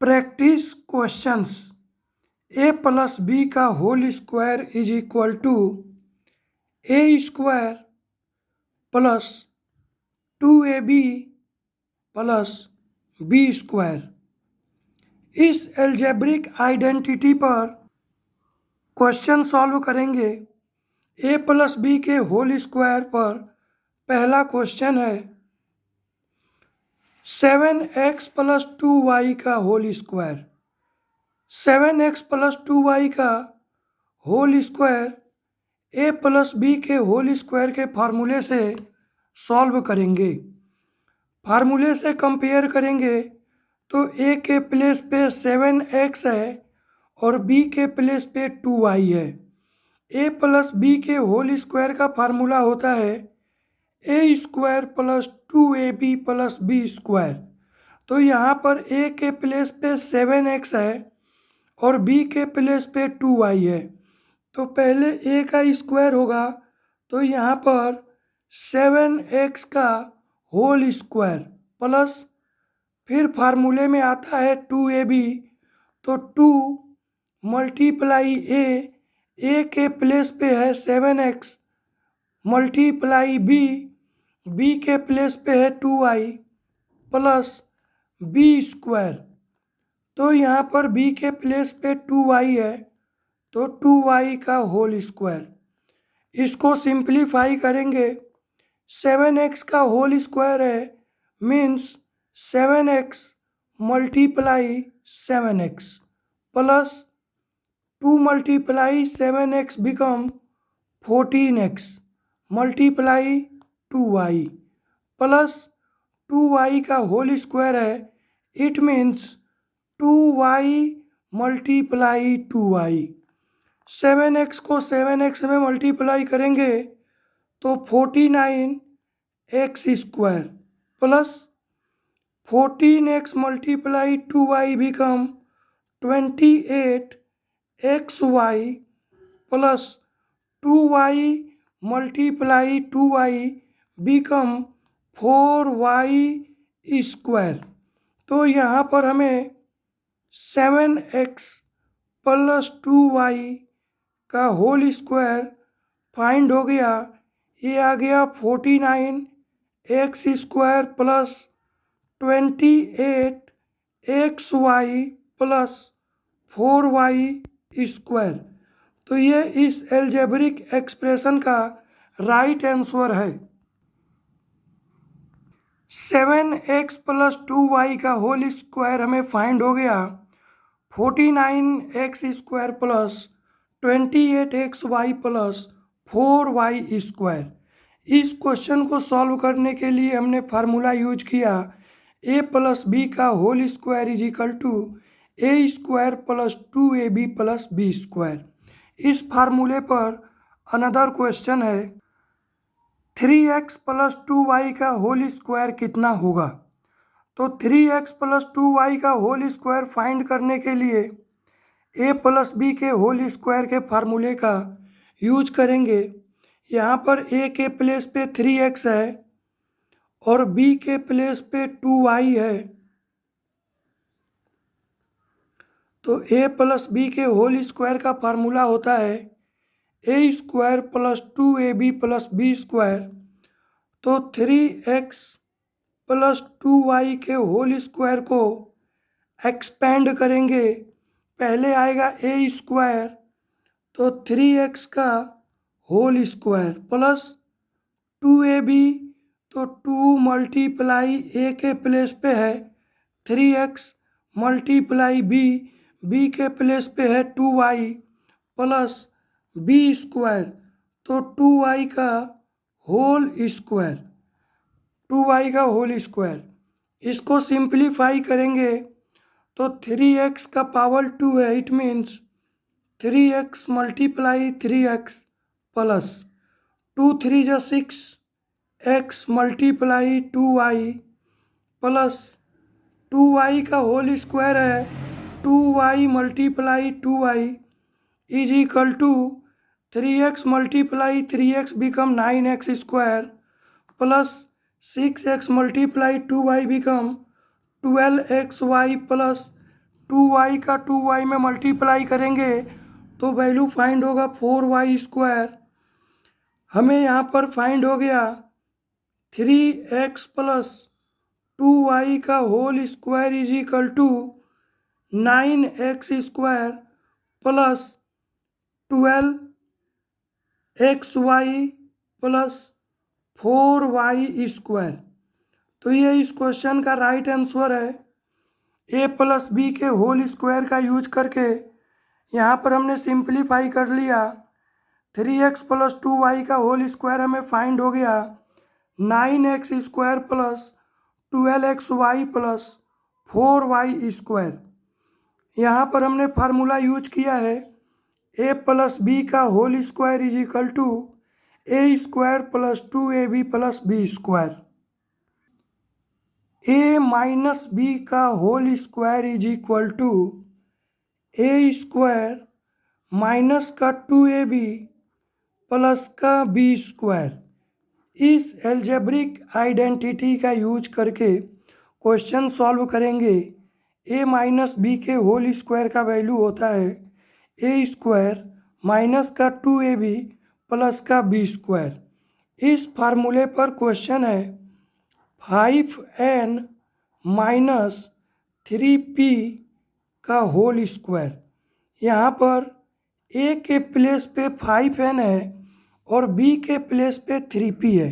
Practice questions. A plus B का whole square is equal to a square plus 2ab plus B square. इस algebraic identity पर question solve करेंगे। A plus B के whole square पर पहला question है 7x plus 2y का whole square. 7x plus 2y का होल स्क्वायर ए plus B के होल स्क्वायर के फार्मूले से सॉल्व करेंगे। फार्मूले से कंपेयर करेंगे तो ए के प्लेस पे 7x है और बी के प्लेस पे 2y है। ए प्लस बी के होल स्क्वायर का फार्मूला होता है a square plus 2ab plus B square. तो यहाँ पर ए के प्लेस पे 7x है और बी के प्लेस पे 2y है। तो पहले ए का स्क्वायर होगा तो यहाँ पर 7x का होल स्क्वायर प्लस फिर फार्मूले में आता है 2ab, तो 2 मल्टीप्लाई ए के प्लेस पे है 7x मल्टीप्लाई बी के प्लेस पे है 2y प्लस बी स्क्वायर। तो यहाँ पर बी के प्लेस पे 2y है तो 2y का होल स्क्वायर। इसको सिंप्लीफाई करेंगे 7x का होल स्क्वायर है means 7x multiply 7x plus 2 multiply 7x become 14x multiply 2y plus 2y का होल स्क्वायर है। It means 2y multiply 2y। 7x को 7x में मल्टीप्लाई करेंगे तो 49x square plus 14x multiply 2y become 28xy plus 2y multiply 2y become 4y square. तो यहाँ पर हमें 7x प्लस 2y का होल स्क्वायर फाइंड हो गया। ये आ गया 49x square plus 28xy plus 4y square. तो ये इस एल्जेब्रिक एक्सप्रेशन का राइट आंसर है। 7x प्लस 2y का होल स्क्वायर हमें फाइंड हो गया 49x square plus 28xy plus 4y square. इस क्वेश्चन को सॉल्व करने के लिए हमने फार्मूला यूज किया ए प्लस बी का whole square is equal to a square plus 2ab plus B square. इस फार्मूले पर अनदर क्वेश्चन है 3x प्लस 2y का होल स्क्वायर कितना होगा। तो 3x प्लस 2y का होल स्क्वायर फाइंड करने के लिए ए प्लस बी के होल स्क्वायर के फार्मूले का यूज करेंगे। यहाँ पर ए के प्लेस पे 3x है और बी के प्लेस पे 2y है। तो ए प्लस बी के होल स्क्वायर का फार्मूला होता है a square plus 2ab plus B square. तो 3x प्लस 2y के होल स्क्वायर को एक्सपेंड करेंगे। पहले आएगा ए स्क्वायर तो 3x का होल स्क्वायर प्लस 2ab, तो 2 मल्टीप्लाई ए के प्लेस पे है 3x मल्टीप्लाई बी के प्लेस पे है 2y प्लस बी स्क्वायर, तो 2y का होल स्क्वायर 2y का होल स्क्वायर। इसको सिंप्लीफाई करेंगे तो 3x का पावर 2 है। It means 3x multiply 3x plus 2 3 जा 6 x multiply 2y plus 2y का होल स्क्वायर है 2y multiply 2y is equal to 3x multiply 3x become 9x square plus 6x multiply 2y become 12xy plus 2y का 2y में multiply करेंगे तो value find होगा 4y²। हमें यहाँ पर फाइंड हो गया 3x प्लस 2y का whole square is equal to 9x² plus 12xy plus 4y²। तो ये इस क्वेश्चन का राइट आंसर है। a प्लस बी के होल स्क्वायर का यूज करके यहाँ पर हमने सिंप्लीफाई कर लिया। 3x प्लस 2y का होल स्क्वायर हमें फाइंड हो गया 9x² plus 12xy plus 4y²। यहाँ पर हमने फार्मूला यूज किया है a प्लस बी का whole square is equal to a² plus 2ab plus b²। a minus B का whole square is equal to a² minus का 2ab प्लस का b²। इस एल्जेब्रिक आइडेंटिटी का यूज करके question solve करेंगे। a minus B के whole square का value होता है a² माइनस का 2ab प्लस का b²। इस फार्मूले पर क्वेश्चन है 5n माइनस 3p का होल स्क्वायर। यहाँ पर a के प्लेस पे 5n है और b के प्लेस पे 3p है,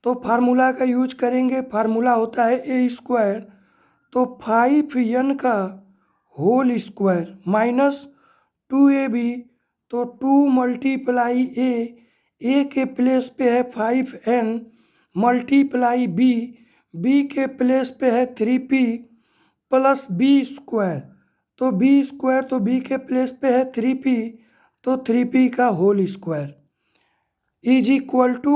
तो फार्मूला का यूज करेंगे। फार्मूला होता है a², तो 5n का होल स्क्वायर माइनस 2ab, तो 2 मल्टीप्लाई a के प्लेस पे है 5n मल्टीप्लाई b के प्लेस पे है 3p प्लस b², तो b² तो b के प्लेस पे है 3p, तो 3p का whole square is equal to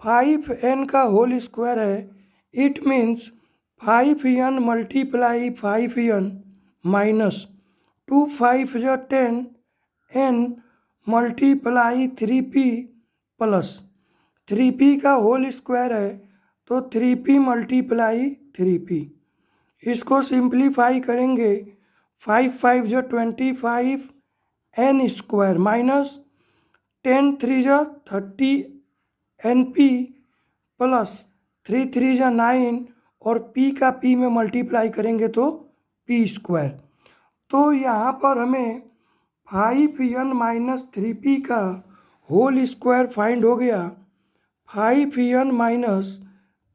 5n का होल स्क्वायर है। It means 5n multiply 5n minus 2 5 जो 10 n multiply 3p plus 3p का होल स्क्वायर है, तो 3p मल्टीप्लाई 3p। इसको सिंप्लीफाई करेंगे 5 5 जो 25 n² माइनस 10 3 जो 30 np प्लस 3 3 जो 9 और p का p में मल्टीप्लाई करेंगे तो p²। तो यहाँ पर हमें 5n माइनस 3p का होल स्क्वायर फाइंड हो गया। 5n माइनस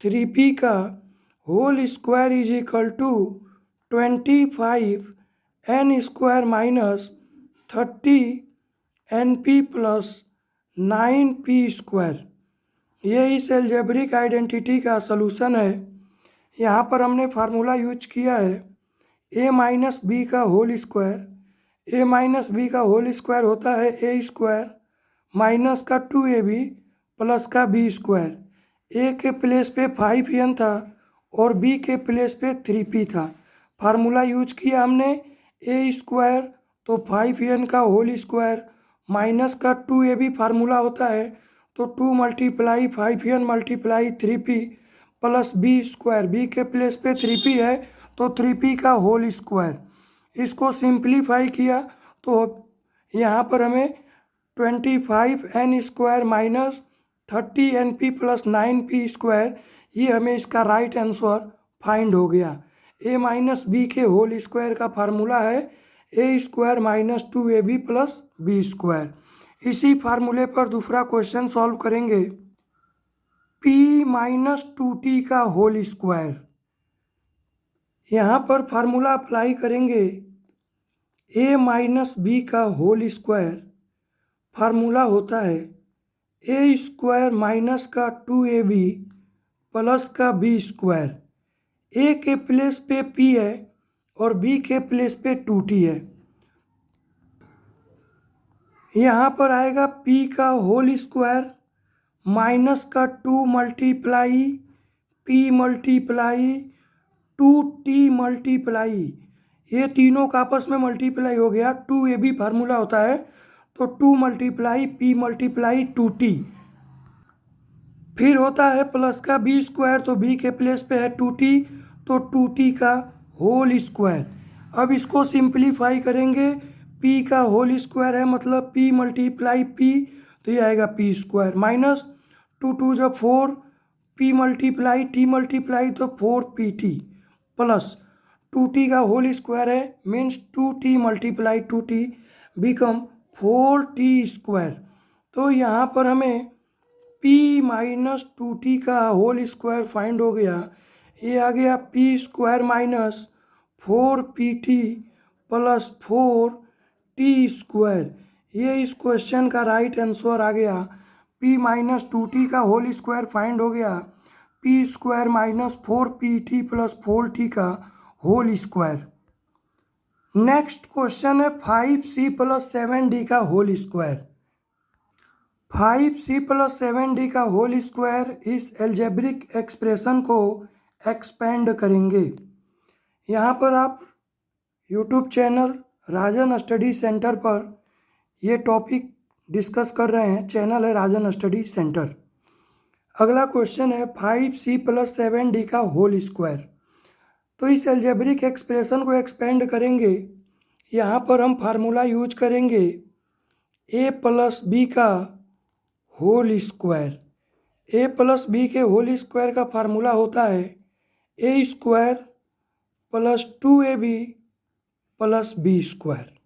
3p का whole square is equal to 25 n² minus 30 np plus 9p²। ये इस एल्जेब्रिक आइडेंटिटी का सलूशन है। यहाँ पर हमने फार्मूला यूज किया है a माइनस बी का whole square. a minus B का होल स्क्वायर होता है a² माइनस का 2ab प्लस का b²। a के प्लेस पे 5n था और b के प्लेस पे 3p था। फार्मूला यूज किया हमने a² तो 5n का होल स्क्वायर माइनस का 2ab फार्मूला होता है, तो 2 multiply 5n multiply 3p plus b²। b के प्लेस पे 3p है तो 3p का होल स्क्वायर। इसको सिंप्लीफाई किया तो यहाँ पर हमें 25n² minus 30np plus 9p², ये हमें इसका राइट आंसर फाइंड हो गया। a माइनस बी के होल स्क्वायर का फार्मूला है a² minus 2ab plus b²। इसी फार्मूले पर दूसरा क्वेश्चन सॉल्व करेंगे। p माइनस 2t का होल स्क्वायर। यहाँ पर फार्मूला अप्लाई करेंगे a माइनस बी का होल स्क्वायर। फार्मूला होता है a² माइनस का 2ab प्लस का b²। a के प्लेस पे p है और b के प्लेस पे 2t है। यहाँ पर आएगा p का होल स्क्वायर माइनस का 2 multiply p multiply 2t multiply, ये तीनों का आपस में मल्टीप्लाई हो गया। 2ab फार्मूला होता है, तो 2 मल्टीप्लाई p मल्टीप्लाई 2t। फिर होता है प्लस का b², तो b के प्लेस पे है 2t, तो 2t का होल स्क्वायर। अब इसको सिंप्लीफाई करेंगे, p का होल स्क्वायर है मतलब p मल्टीप्लाई p, तो ये आएगा p स्क्वायर माइनस 2 जब 4, p मल्टीप्लाई t मल्टीप्लाई तो 4pt प्लस 2t का होल स्क्वायर है means 2t multiply 2t become 4t square. तो यहाँ पर हमें p माइनस 2t का होल स्क्वायर फाइंड हो गया। ये आ गया p square minus 4pt plus 4t square. ये इस क्वेश्चन का राइट आंसर आ गया। p माइनस 2t का होल स्क्वायर फाइंड हो गया, p square minus 4pt plus 4t का होल स्क्वायर। नेक्स्ट क्वेश्चन है 5c प्लस 7d का whole square. 5c plus 7d का होल स्क्वायर इस एल्जेब्रिक एक्सप्रेशन को एक्सपेंड करेंगे। यहाँ पर आप यूट्यूब चैनल राजन स्टडी सेंटर पर ये टॉपिक डिस्कस कर रहे हैं, चैनल है राजन स्टडी सेंटर। अगला क्वेश्चन है 5c प्लस 7d का होल स्क्वायर। तो इस एल्जेब्रिक एक्सप्रेशन को एक्सपेंड करेंगे। यहाँ पर हम फार्मूला यूज करेंगे a प्लस बी का whole square. a plus B के होल स्क्वायर का फार्मूला होता है a square plus 2ab plus B square.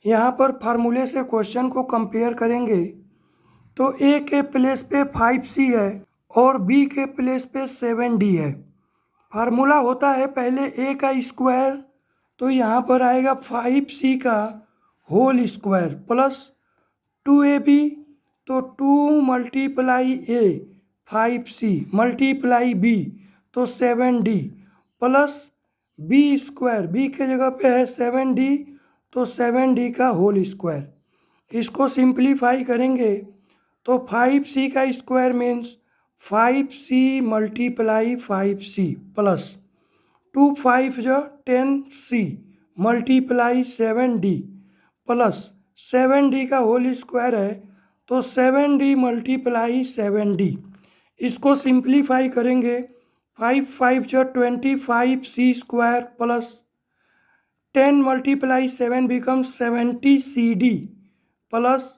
यहाँ पर फार्मूले से क्वेश्चन को कंपेयर करेंगे तो a के प्लेस पे 5c है और b के प्लेस पे 7d है। फार्मूला होता है पहले a का स्क्वायर, तो यहाँ पर आएगा 5c का होल स्क्वायर प्लस 2ab, तो 2 multiply a 5c multiply b तो 7d plus b square, b के जगह पे है 7d तो 7d का होल स्क्वायर। इसको सिंप्लीफाई करेंगे तो 5c का square means 5c multiply 5c plus 2 5 जो 10c multiply 7d plus 7d का होल स्क्वायर है तो 7d मल्टीप्लाई 7d। इसको सिंप्लीफाई करेंगे 5 5 जो 25c square plus 10 multiply 7 become 70cd plus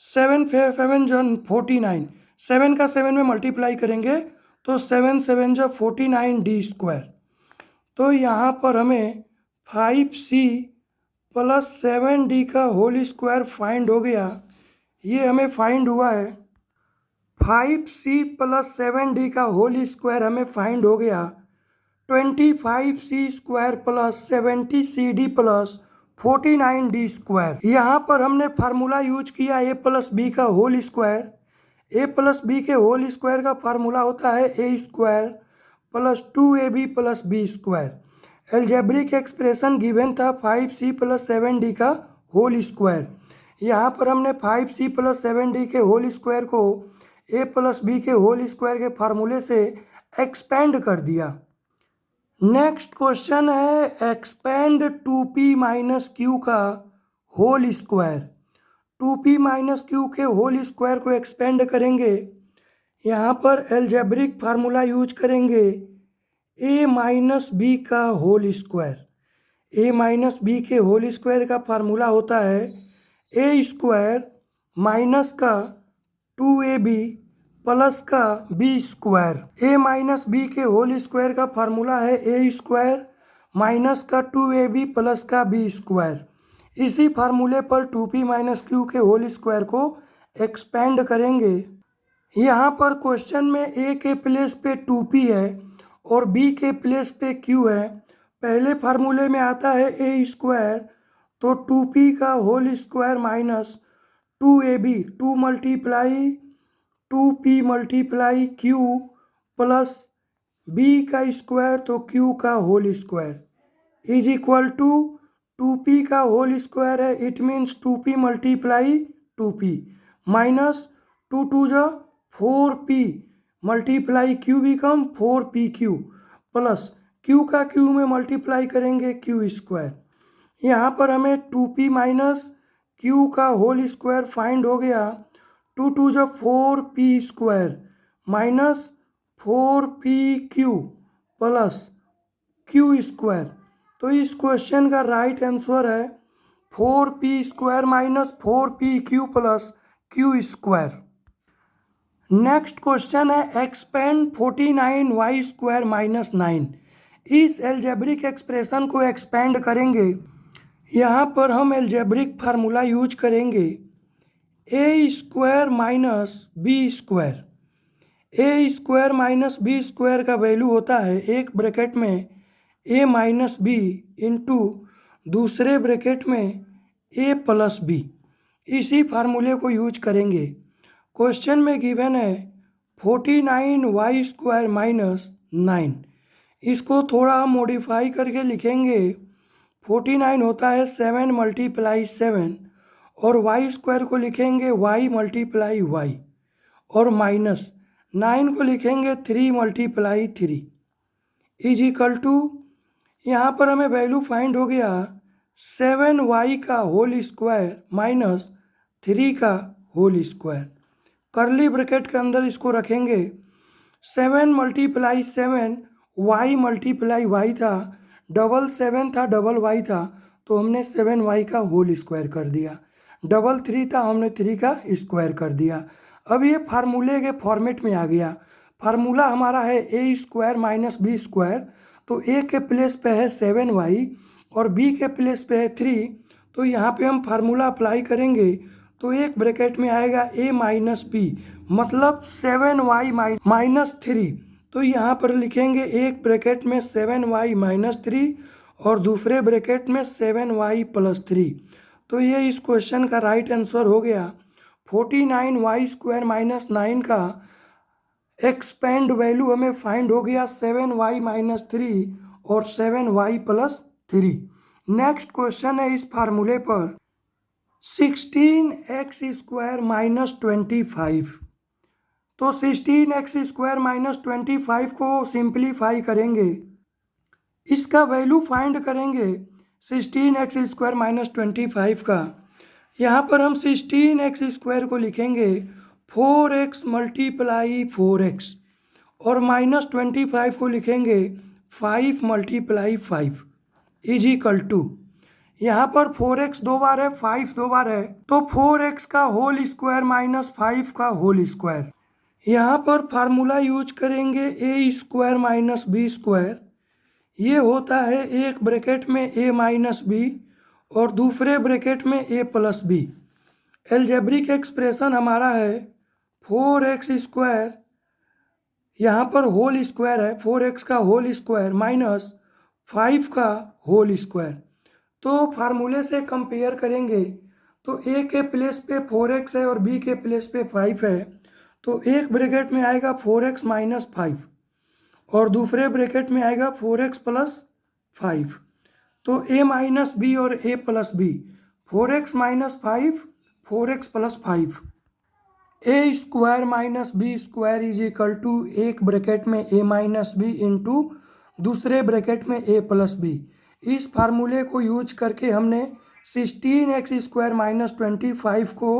7 7 जो 49, 7 का 7 में मल्टीप्लाई करेंगे तो 7 7 जो 49d स्क्वायर। तो यहाँ पर हमें 5c प्लस 7d का होल स्क्वायर फाइंड हो गया। ये हमें फाइंड हुआ है 5c प्लस 7d का होल स्क्वायर हमें फाइंड हो गया 25c square plus 70cd plus 49d square. यहाँ पर हमने फार्मूला यूज किया a प्लस बी का whole square. a plus B के होल स्क्वायर का फार्मूला होता है a square plus 2ab plus B square. Algebraic expression given था 5c प्लस 7d का होल स्क्वायर। यहाँ पर हमने 5c प्लस 7d के होल स्क्वायर को a प्लस बी के होल स्क्वायर के फार्मूले से एक्सपेंड कर दिया। नेक्स्ट क्वेश्चन है एक्सपेंड 2p माइनस क्यू का whole square. 2p minus Q के होल स्क्वायर को एक्सपेंड करेंगे। यहाँ पर एल्जेब्रिक फार्मूला यूज करेंगे a माइनस बी का whole square. a minus B के होल स्क्वायर का फार्मूला होता है a स्क्वायर माइनस का 2ab प्लस का B square. a minus B के होल स्क्वायर का फार्मूला है a स्क्वायर माइनस का 2ab प्लस का बी स्क्वायर। इसी फार्मूले पर 2p माइनस क्यू के होल स्क्वायर को एक्सपेंड करेंगे। यहाँ पर क्वेश्चन में a के प्लेस पे 2p है और b के प्लेस पे q है। पहले फार्मूले में आता है a स्क्वायर तो 2p का whole square minus 2ab 2 multiply 2p multiply q plus b का स्क्वायर तो q का whole square is equal to 2p का होल स्क्वायर है, it means 2p multiply 2p minus 2 2 जो 4p multiply q become 4pq plus q का q में multiply करेंगे q square. यहाँ पर हमें 2p माइनस q का होल स्क्वायर फाइंड हो गया 2 2 जो 4p square minus 4pq plus q square. तो इस क्वेश्चन का राइट आंसर है 4p² minus 4pq plus Q square. Next question है एक्सपेंड 49y² माइनस 9। इस एल्जेब्रिक एक्सप्रेशन को एक्सपेंड करेंगे। यहाँ पर हम एल्जेब्रिक फार्मूला यूज करेंगे a² minus b²। a² minus b² का वैल्यू होता है एक ब्रैकेट में a माइनस बी इंटू दूसरे ब्रैकेट में a प्लस बी। इसी फार्मूले को यूज करेंगे। क्वेश्चन में गिवन है 49y² माइनस 9। इसको थोड़ा हम मॉडिफाई करके लिखेंगे। 49 होता है 7 मल्टीप्लाई 7 और y² को लिखेंगे y मल्टीप्लाई y और माइनस 9 को लिखेंगे 3 मल्टीप्लाई 3 इज इक्वल टू, यहाँ पर हमें वैल्यू फाइंड हो गया 7y का होल स्क्वायर माइनस 3 का होल स्क्वायर। करली ब्रैकेट के अंदर इसको रखेंगे। 7 मल्टीप्लाई 7 y मल्टीप्लाई y था, डबल 7 था डबल y था तो हमने 7y का होल स्क्वायर कर दिया। डबल 3 था हमने 3 का स्क्वायर कर दिया। अब ये फार्मूले के फॉर्मेट में आ गया। फार्मूला हमारा है a² माइनस b²। तो a के प्लेस पे है 7y और b के प्लेस पे है 3। तो यहाँ पे हम फार्मूला अप्लाई करेंगे तो एक ब्रैकेट में आएगा a माइनस बी मतलब 7y माइनस 3। तो यहाँ पर लिखेंगे एक ब्रैकेट में 7y माइनस 3 और दूसरे ब्रैकेट में 7y प्लस 3। तो ये इस क्वेश्चन का राइट आंसर हो गया। 49y² माइनस 9 का एक्सपेंड वैल्यू हमें फाइंड हो गया 7y माइनस 3 और 7y प्लस 3। नेक्स्ट क्वेश्चन है इस फार्मूले पर 16x² माइनस 25। तो 16x² माइनस 25 को सिंप्लीफाई करेंगे। इसका वैल्यू फाइंड करेंगे 16x² माइनस 25 का। यहाँ पर हम 16x² को लिखेंगे 4x मल्टीप्लाई 4x और माइनस 25 को लिखेंगे 5 मल्टीप्लाई 5 इज इक्वल टू, यहाँ पर 4x 2 बार है 5 2 बार है तो 4x का होल स्क्वायर माइनस 5 का होल स्क्वायर। यहाँ पर फार्मूला यूज करेंगे a² माइनस b²। ये होता है एक ब्रैकेट में a माइनस बी और दूसरे ब्रैकेट में a plus B. Algebraic expression हमारा है 4x², यहाँ पर होल स्क्वायर है 4x का होल स्क्वायर माइनस 5 का होल स्क्वायर। तो फार्मूले से कंपेयर करेंगे तो a के प्लेस पे 4x है और b के प्लेस पे 5 है। तो एक ब्रैकेट में आएगा 4x माइनस 5 और दूसरे ब्रैकेट में आएगा 4x प्लस 5। तो a माइनस बी और a plus B 4x minus 5 4x plus 5। a² minus b² is equal to एक ब्रैकेट में a माइनस बी इंटू दूसरे ब्रैकेट में a प्लस बी। इस फार्मूले को यूज करके हमने 16x² माइनस 25 को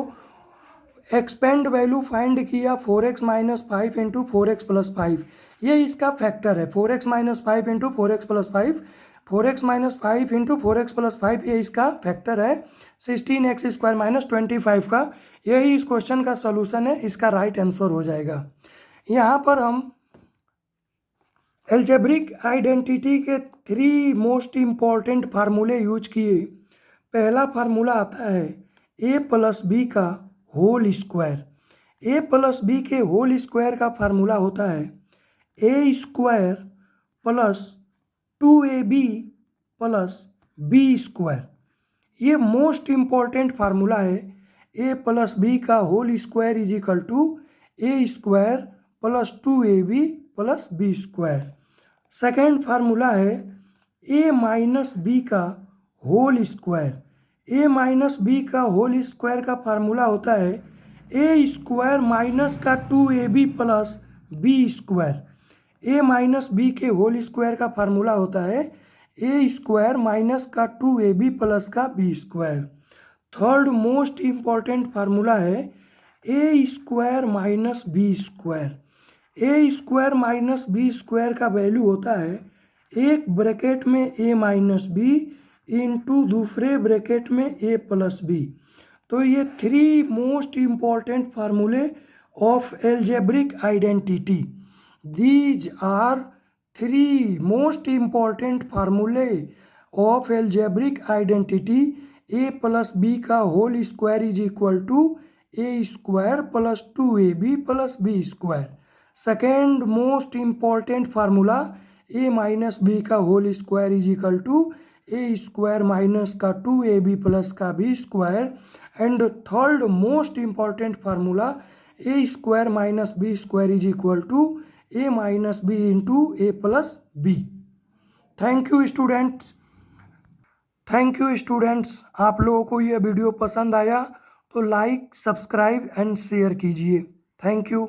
एक्सपेंड वैल्यू फाइंड किया 4x minus 5 into 4x plus 5। ये इसका फैक्टर है 4x minus 5 into 4x plus 5। 4x minus 5 into 4x plus 5 ये इसका फैक्टर है 16x² माइनस 25 का। यही इस क्वेश्चन का सॉल्यूशन है, इसका राइट आंसर हो जाएगा। यहाँ पर हम एल्जेब्रिक आइडेंटिटी के 3 मोस्ट इम्पॉर्टेंट फार्मूले यूज किए। पहला फार्मूला आता है a प्लस बी का whole square. a plus B के होल स्क्वायर का फार्मूला होता है a² plus 2ab plus b²। ये मोस्ट इम्पॉर्टेंट फार्मूला है। a प्लस बी का whole square is equal to a² plus 2ab plus b²। Second formula है a minus B का whole square. a minus B का whole square का formula होता है a² minus का 2ab plus b²। a minus B के whole square का formula होता है a² माइनस का 2ab प्लस का b²। Third most important formula है a² minus b²। a² minus b² का वैल्यू होता है एक ब्रैकेट में a माइनस बी इंटू दूसरे ब्रैकेट में a प्लस बी। तो ये 3 मोस्ट इम्पॉर्टेंट फार्मूले of algebraic identity. These are 3 most important फार्मूले of algebraic identity. a plus B का whole square is equal to a square plus 2ab plus B square. Second most important formula a minus B का whole square is equal to a square minus का 2ab plus का B square. And third most important formula a square minus B square is equal to a minus B into a plus B. Thank you students. आप लोगों को यह video पसंद आया तो like, subscribe and share कीजिए। Thank you.